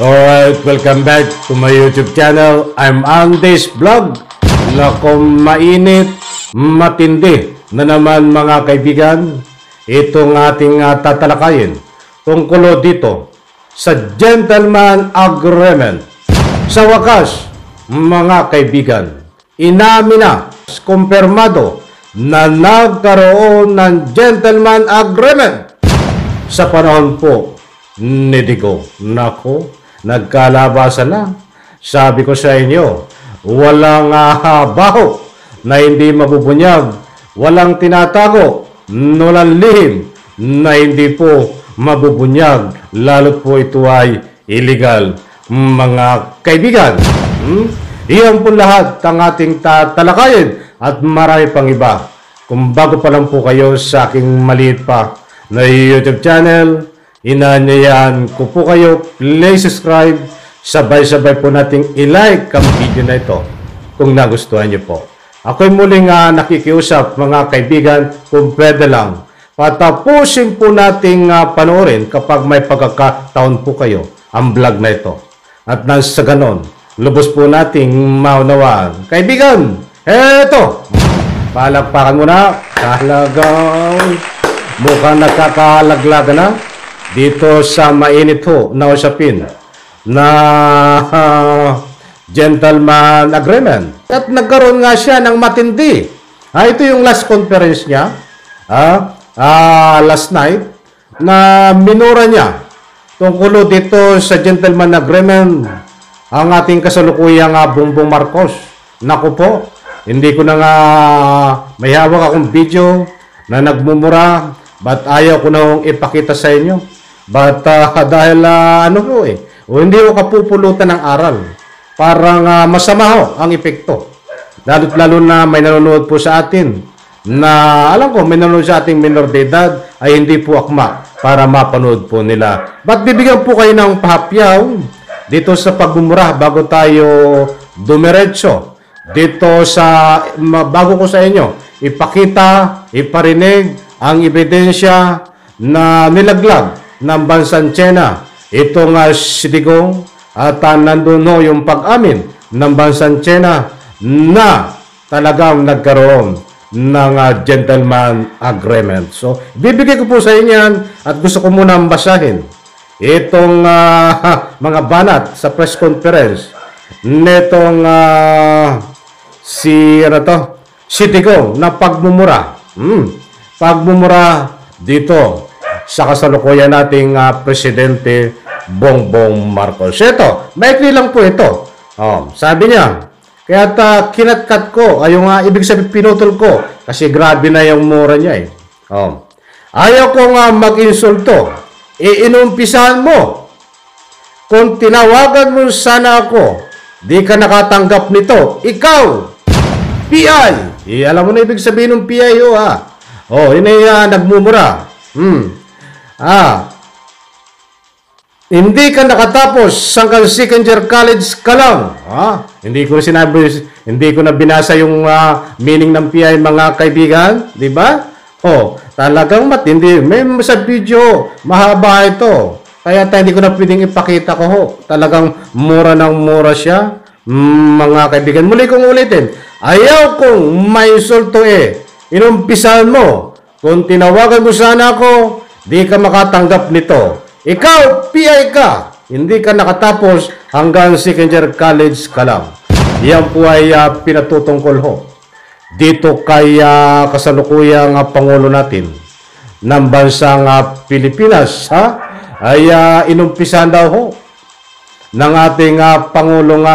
Alright, welcome back to my YouTube channel. I'm Andes Vlog. Naku, mainit, matindi na naman mga kaibigan. Itong ating tatalakayin tungkol dito sa Gentleman Agreement. Sa wakas, mga kaibigan, inamin na, kumpirmado na nagkaroon ng Gentleman Agreement sa panahon po ni Digong. Naku, nagkalabasan na. Sabi ko sa inyo, walang baho na hindi mabubunyag, walang tinatago, walang lihim na hindi po mabubunyag, lalo't po ito ay illegal, mga kaibigan. Iyan po lahat ang ating tatalakayin at marami pang iba. Kung bago pa lang po kayo sa aking maliit pa na YouTube channel, inanyayahan ko po kayo, please subscribe, sabay-sabay po nating i-like ang video na ito kung nagustuhan niyo po. Ako'y muling nakikiusap mga kaibigan, kung pwede lang, patapusin po nating panoorin kapag may pagkakataon po kayo ang vlog na ito. At nang sa ganon, lubos po nating maunawaan. Kaibigan, eto, palakpakan mo na, talagang mukhang nagkakalaglaga na dito sa mainit ho na usapin na Gentleman Agreement. At nagkaroon nga siya ng matindi. Ito yung last conference niya last night na minura niya tungkol dito sa Gentleman Agreement ang ating kasalukuyang Bongbong Marcos. Naku po, hindi ko na nga may hawak akong video na nagmumura, but ayaw ko na ipakita sa inyo. But dahil hindi ko kapupulutan ng aral. Parang masama ho ang epekto. Lalo na may nanonood po sa atin na alam ko may nanonood sa ating minor de edad ay hindi po akma para mapanood po nila. But bibigyan po kayo ng pahapyaw dito sa pagmumura bago tayo dumiretso. Dito sa bago ko sa inyo ipakita, iparinig ang ebidensya na nilaglag ng bansang China. Itong si Digong at nandun ho yung pag-amin ng bansang China na talagang nagkaroon ng Gentleman Agreement. So, bibigay ko po sa inyo yan at gusto ko muna basahin itong mga banat sa press conference nitong si Digong na pagmumura. Pagmumura dito sa kasalukuyan nating Presidente Bongbong Marcos. Ito, maikli lang po ito. Sabi niya, kaya kinatkat ko, yung ibig sabihin pinutol ko, kasi grabe na yung mura niya ayaw ko mag-insulto. Inumpisahan mo. Kung tinawagan mo sana ako, di ka nakatanggap nito. Ikaw, PI. Alam mo na ibig sabihin ng PI yun ay nagmumura. Hindi ka nakatapos hanggang second year college ka lang. Hindi ko sinabi, hindi ko na binasa yung meaning ng PI mga kaibigan, di ba? Talagang matindi. May sa video, mahaba ito. Kaya hindi ko na pwedeng ipakita ko Talagang mura ng mura siya. Mga kaibigan, muli kong ulitin. Ayaw kong may insulto inumpisahan mo. Kung tinawagan mo sana ako, di ka makatanggap nito. Ikaw, PI ka. Hindi ka nakatapos hanggang second year college ka lang. Yan po ay pinatutungkol dito kay kasalukuyang Pangulo natin ng bansang Pilipinas. Ay inumpisahan daw ng ating Pangulong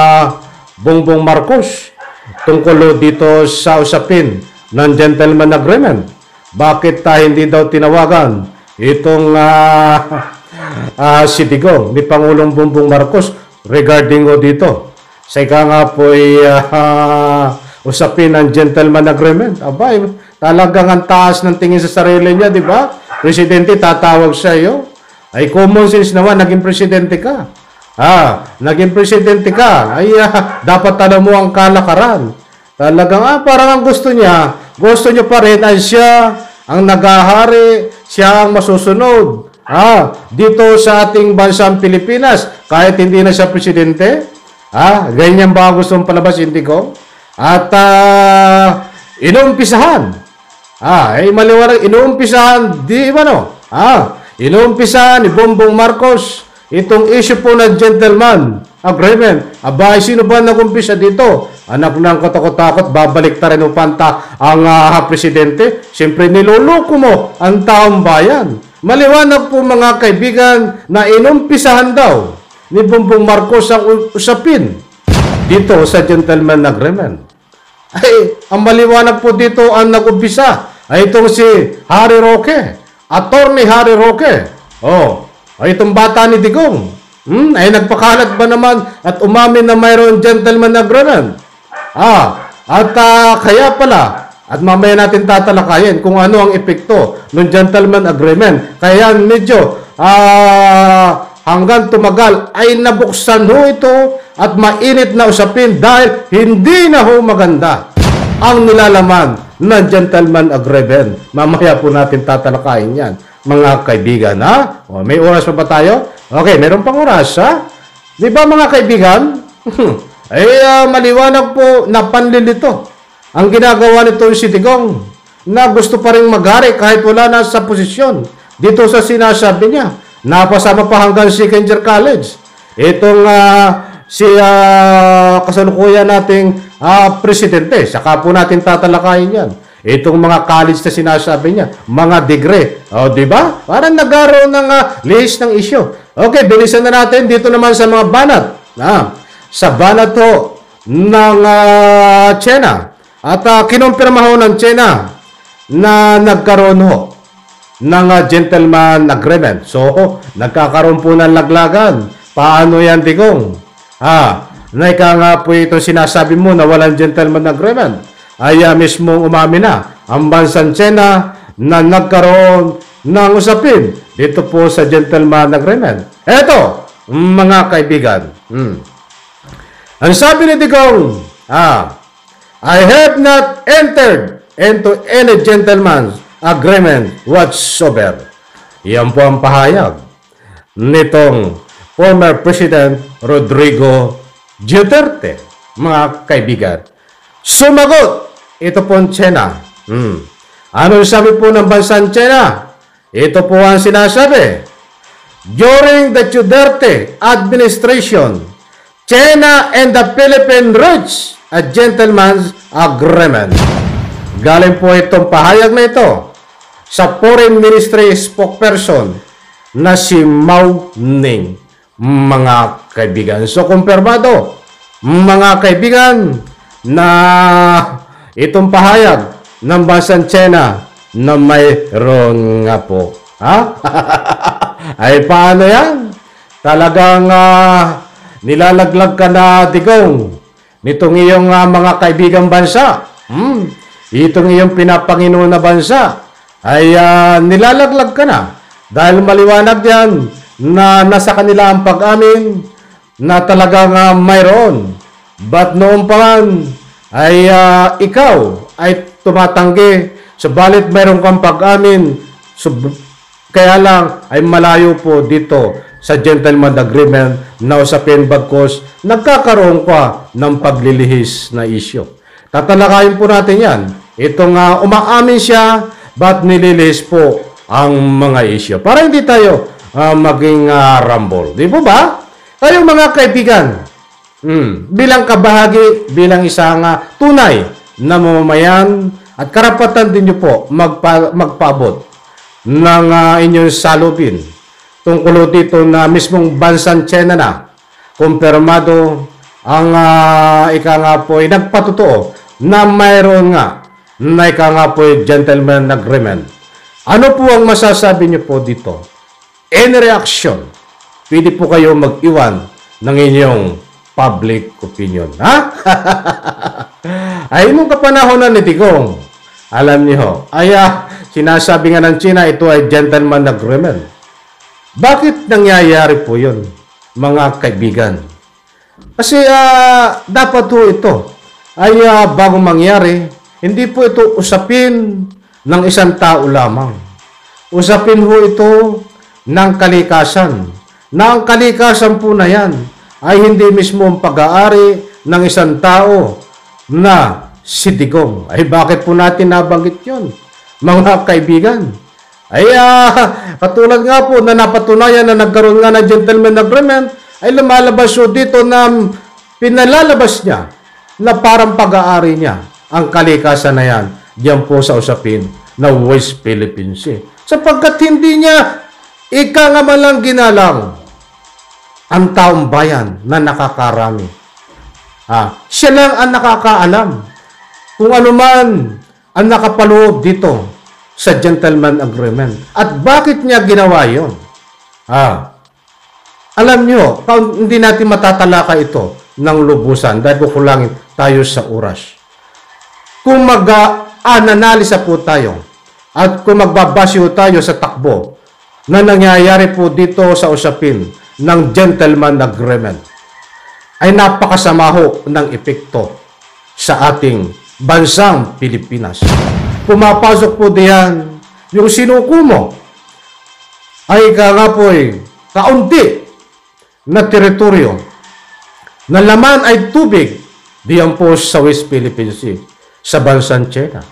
Bongbong Marcos tungkol dito sa usapin ng Gentleman Agreement. Bakit hindi daw tinawagan itong si Digong ni Pangulong Bongbong Marcos regarding dito? Sa ika nga po usapin ng Gentleman Agreement. Abay, talagang ang taas ng tingin sa sarili niya, di ba? Presidente, tatawag sa iyo. Ay common sense naman, naging presidente ka. Naging presidente ka. Ay, dapat alam mo ang kalakaran. Talagang, parang ang gusto niya pa rin ay siya ang naghahari, siya ang masusunod. dito sa ating bansang Pilipinas, kahit hindi na siya presidente, ganyan ba gustong palabas, hindi ko? At inumpisahan, maliwanag, inumpisahan, di ba no? Inumpisahan ni Bongbong Marcos itong issue po ng gentleman agreement. Sino ba nag-umpisa dito? Anak ng katakot-takot, babalik ta rin upanta ang presidente. Siyempre, niloloko mo ang taong bayan. Maliwanag po mga kaibigan na inumpisahan daw ni Bongbong Marcos ang usapin dito sa gentleman agreement. Ang maliwanag po dito ang nag-umpisa ay itong si Harry Roque, Attorney Harry Roque. Itong bata ni Digong. Ay nagpakalat ba naman at umamin na mayroon gentleman agreement? Kaya pala, at mamaya natin tatalakayin kung ano ang epekto ng gentleman agreement. Kaya medyo hanggang tumagal ay nabuksan ho ito at mainit na usapin dahil hindi na ho maganda ang nilalaman ng gentleman agreement. Mamaya po natin tatalakayin yan, mga kaibigan. May oras pa ba tayo? Okay, meron pang oras, Di ba mga kaibigan? Maliwanag po na panlilito ang ginagawa nito si Digong na gusto pa rin maghari kahit wala na sa posisyon. Dito sa sinasabi niya, napasama pa hanggang second year college. Itong kasalukuyan nating presidente, saka po natin tatalakayin yan. Itong mga college na sinasabi niya, mga degree. Di ba? Parang nagkaroon ng list ng issue. Okay, bilisan na natin dito naman sa mga banat. Sa banat ho ng China. At kinumpirma ho ng China na nagkaroon ho ng gentleman agreement. So, nagkakaroon po ng laglagan. Paano yan, Digong? Naika nga po itong sinasabi mo na walang gentleman agreement. Ay mismong umamin na ang bansang China na nagkaroon ng usapin dito po sa gentleman agreement. Eto, mga kaibigan. Ang sabi ni Digong, I have not entered into any gentleman's agreement whatsoever. Yan po ang pahayag nitong former President Rodrigo Duterte, mga kaibigan. Sumagot ito po ang China. Ano sabi po ng bansang China? Ito po ang sinasabi. During the Duterte administration, China and the Philippines reached a gentleman's agreement. Galing po itong pahayag na ito sa Foreign Ministry spokesperson na si Mao Ning, mga kaibigan. So, kumpirmado, mga kaibigan, na itong pahayag ng bansang China na mayroon nga po. Ay, paano yan? Talagang nilalaglag ka na, Digong, nitong iyong mga kaibigang bansa. Itong iyong pinapanginoon na bansa ay nilalaglag ka na. Dahil maliwanag yan na nasa kanila ang pag-amin na talagang mayroon. But noon pa man ay ikaw ay tumatanggi, subalit mayroon kang pag-amin, kaya lang ay malayo po dito sa gentleman agreement na usapin bagkos nagkakaroon ka ng paglilihis na isyo. Tatalakayin po natin yan. Itong umaamin siya, but nililihis po ang mga isyo. Para hindi tayo maging rumble. Di po ba? Kayong mga kaibigan, bilang kabahagi, bilang isang tunay na mamamayan at karapatan din nyo po magpaabot ng inyong salubin tungkol dito na mismong bansang China na kumpirmado ang ika nga po ay nagpatotoo na mayroon nga na ika nga po ay gentleman agreement. Ano po ang masasabi nyo po dito? Any reaction? Pwede po kayo mag-iwan ng inyong public opinion. Ay, nung kapanahon na ni Digong, alam niyo, sinasabi nga ng China, ito ay gentleman agreement. Bakit nangyayari po yun, mga kaibigan? Kasi dapat po ito ay bago mangyari, hindi po ito usapin ng isang tao lamang. Usapin po ito ng kalikasan. Na ang kalikasan po na yan ay hindi mismo ang pag-aari ng isang tao na si Digong. Ay bakit po natin nabanggit yun, mga kaibigan? Ay katulad nga po na napatunayan na nagkaroon nga ng gentleman agreement, ay lumalabas po dito na pinalalabas niya na parang pag-aari niya ang kalikasan na yan diyan po sa usapin na West Philippine Sea. Sapagkat hindi niya ika nga man lang ginalang ang taong bayan na nakakarami. Siya lang ang nakakaalam kung ano man ang nakapaloob dito sa gentleman agreement. At bakit niya ginawa yun? Alam nyo, hindi natin matatalaka ito ng lubusan dahil kukulangin tayo sa oras. Kung mag-analisa po tayo at kung magbabasyo tayo sa takbo na nangyayari po dito sa usapin ng gentleman agreement, ay napakasama ho ng epekto sa ating bansang Pilipinas. Pumapasok po diyan yung sinuko mo ay kaunti na teritoryo na laman ay tubig diyan po sa West Philippine Sea sa bansang China.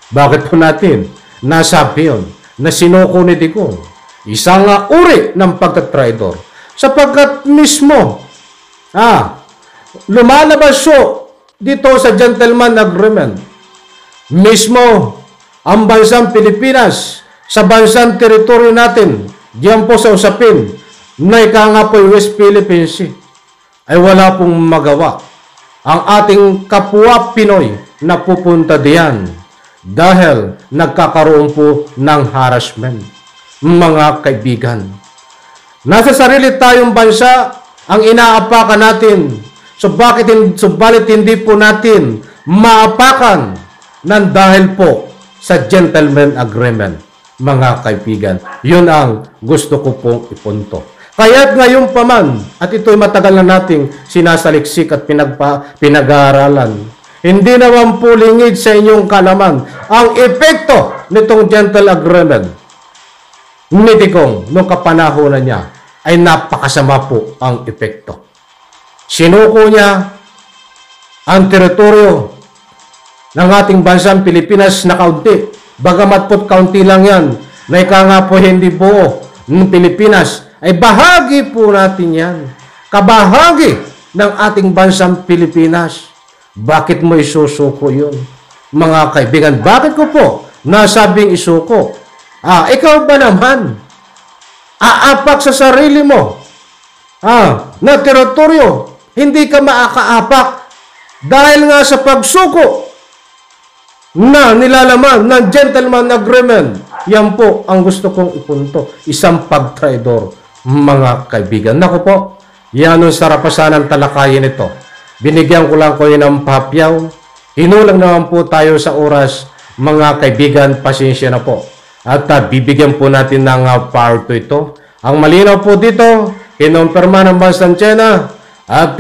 Bakit po natin nasabi yun na sinuko ni Digong? Isang uri ng pagtatraidor sapagkat mismo lumalabas so dito sa gentleman agreement mismo ang bansang Pilipinas sa bansang teritoryo natin diyan po sa usapin na po West Philippine Sea ay wala pong magawa ang ating kapwa Pinoy na pupunta diyan dahil nagkakaroon po ng harassment. Mga kaibigan, nasa sarili tayong bansa ang inaapakan natin. Subalit hindi po natin maapakan ng dahil po sa gentleman agreement. Mga kaibigan, yun ang gusto ko pong ipunto. Kaya't ngayon pa man, at ito'y matagal na nating sinasaliksik at pinag-aaralan, hindi naman po lingid sa inyong kalaman ang epekto nitong gentle agreement ni Digong nung kapanahonan niya ay napakasama po ang epekto. Sinuko niya ang teritoryo ng ating bansang Pilipinas na kaunti. Bagamat po't kaunti lang yan, na po hindi buo ng Pilipinas, ay bahagi po natin yan. Kabahagi ng ating bansang Pilipinas. Bakit mo isusuko yun? Mga kaibigan, bakit ko po nasabing isuko? Ikaw ba naman aapak sa sarili mo na teritoryo? Hindi ka maakaapak dahil nga sa pagsuko na nilalaman ng gentleman agreement. Yan po ang gusto kong ipunto. Isang pagtraidor, mga kaibigan. Naku po, yan ang sarapasan ng talakayin ito. Binigyan ko lang ko yun ng papyaw. Hinulang naman po tayo sa oras, mga kaibigan. Pasensya na po. At bibigyan po natin ng part 2 ito. Ang malinaw po dito, kinumpirma ng bansang China at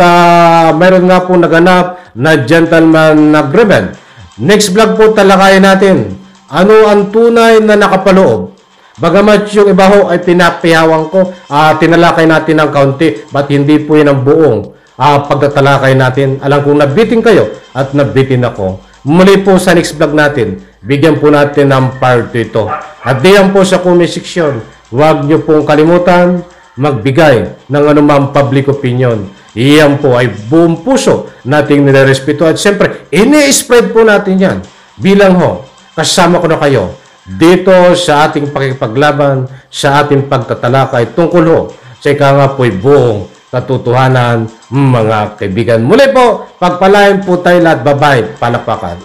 mayroon nga po naganap na gentleman agreement. Next vlog po talakayin natin ano ang tunay na nakapaloob. Bagamat yung iba ho ay pinapihawang ko, tinalakay natin ng kaunti, but hindi po yun ang buong pagtatalakay natin. Alam kong nabitin kayo at nabitin ako. Muli po sa next vlog natin, bigyan po natin ng part 2 ito. At diyan po sa comment section, huwag nyo pong kalimutan magbigay ng anumang public opinion. Iyan po ay buong puso nating nilerespeto. At siyempre, ini-spread po natin yan. Bilang ho, kasama ko na kayo dito sa ating pakikipaglaban, sa ating pagtatalakay tungkol ho sa nga po'y buong katotohanan, mga kaibigan. Muli po, pagpalain po tayo lahat. Bye-bye. Palapakan.